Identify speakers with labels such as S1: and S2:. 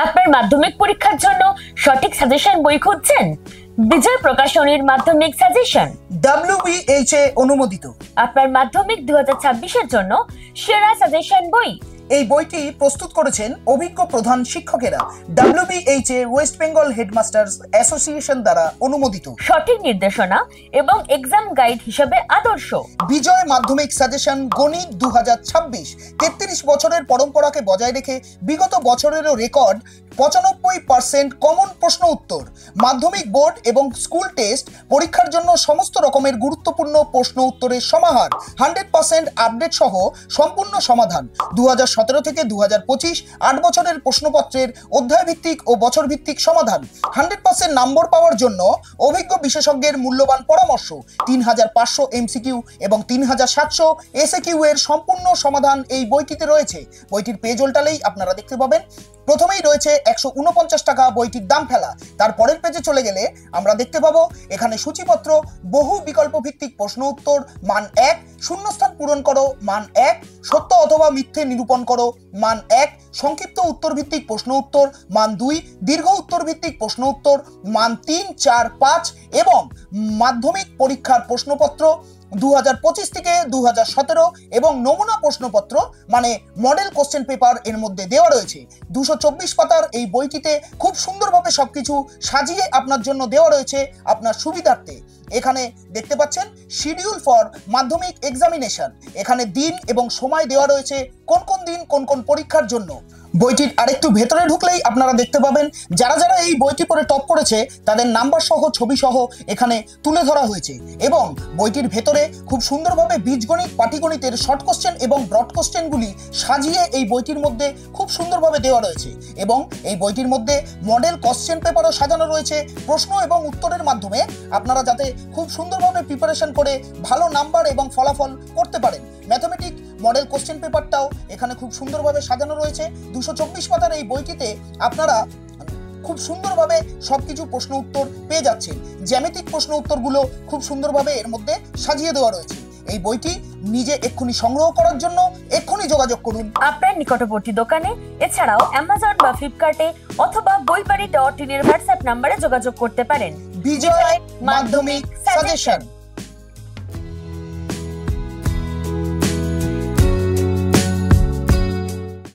S1: আপনার মাধ্যমিক পরীক্ষার জন্য সঠিক সাজেশন বই খুঁজছেন? বিজয় প্রকাশনীর মাধ্যমিক সাজেশন
S2: WBHA অনুমোদিত।
S1: আপনার মাধ্যমিক 2026 এর জন্য সেরা সাজেশন বই।
S2: এই বইটি প্রস্তুত করেছেন অভিজ্ঞ প্রধান শিক্ষকেরা। WBHA West Bengal headmasters association দ্বারা অনুমোদিত।
S1: সঠিক নির্দেশনা এবং এক্সাম গাইড হিসেবে আদর্শ।
S2: বিজয় মাধ্যমিক সাজেশন গণিত 2026 33 বছরের পরম্পরাকে বজায় রেখে বিগত বছরেরও রেকর্ড 95% কমন প্রশ্ন উত্তর, মাধ্যমিক বোর্ড এবং স্কুল টেস্ট পরীক্ষার জন্য সমস্ত রকমের গুরুত্বপূর্ণ প্রশ্ন উত্তরের সমাহার, 100% আপডেট সহ সম্পূর্ণ সমাধান। 2017 থেকে 2025 8 বছরের প্রশ্নপত্রের অধ্যায় ভিত্তিক ও বছর ভিত্তিক সমাধান, 100% নম্বর পাওয়ার জন্য অভিজ্ঞ বিশেষজ্ঞের মূল্যবান পরামর্শ, 3500 MCQ এবং 3700 SAQ এর সম্পূর্ণ সমাধান এই বইটিতে রয়েছে। বইটির পেজ উল্টালেই আপনারা দেখতে পাবেন প্রথমেই রয়েছে 149 টাকা বইটির দাম ফেলা। তারপরের পেজে চলে গেলে আমরা দেখতে পাবো এখানে সূচিপত্র, বহু বিকল্প ভিত্তিক প্রশ্ন উত্তর মান 1, শূন্যস্থান পূরণ করো মান 1, সত্য অথবা মিথ্যে নিরূপণ করো মান 1, সংক্ষিপ্ত উত্তর ভিত্তিক প্রশ্ন উত্তর মান 2, দীর্ঘ উত্তর ভিত্তিক প্রশ্ন উত্তর মান 3, 4, 5 এবং মাধ্যমিক পরীক্ষার প্রশ্নপত্র 2025 থেকে 2017 এবং নমুনা প্রশ্নপত্র মানে মডেল কোশ্চেন পেপার এর মধ্যে দেওয়া রয়েছে। 224 পাতার এই বইটিতে খুব সুন্দরভাবে সবকিছু সাজিয়ে আপনার জন্য দেওয়া রয়েছে আপনার সুবিধার্থে। এখানে দেখতে পাচ্ছেন শিডিউল ফর মাধ্যমিক এক্সামিনেশন, এখানে দিন এবং সময় দেওয়া রয়েছে কোন কোন দিন কোন কোন পরীক্ষার জন্য। বইটির আরেকটু ভেতরে ঢুকলেই আপনারা দেখতে পাবেন যারা যারা এই বইটি পড়ে টপ করেছে তাদের নাম্বার সহ ছবি সহ এখানে তুলে ধরা হয়েছে এবং বইটির ভেতরে খুব সুন্দরভাবে বীজগণিত, পাটিগণিতের শর্ট কোশ্চেন এবং ব্রড কোশ্চেনগুলি সাজিয়ে এই বইটির মধ্যে খুব সুন্দরভাবে দেওয়া রয়েছে এবং এই বইটির মধ্যে মডেল কোশ্চেন পেপারও সাজানো রয়েছে। প্রশ্ন এবং উত্তরের মাধ্যমে আপনারা যাতে খুব সুন্দরভাবে প্রিপারেশন করে ভালো নাম্বার এবং ফলাফল করতে পারেন। ম্যাথমেটিক মডেল কোশ্চেন পেপারটাও এখানে খুব সুন্দরভাবে সাজানো রয়েছে। 224 পাতার এই বইটিতে আপনারা খুব সুন্দরভাবে সবকিছু প্রশ্ন উত্তর পেয়ে যাচ্ছেন। জ্যামিতিক প্রশ্ন উত্তরগুলো খুব সুন্দরভাবে এর মধ্যে সাজিয়ে দেওয়া রয়েছে। এই বইটি নিজে এক্ষুনি সংগ্রহ করার জন্য এক্ষুনি যোগাযোগ করুন
S1: আপনার নিকটবর্তী দোকানে, এছাড়াও অ্যামাজন বা ফ্লিপকার্টে অথবা বইবাড়ি.in এর হোয়াটসঅ্যাপ নম্বরে যোগাযোগ করতে পারেন।
S2: বিজয় মাধ্যমিক সাজেশন।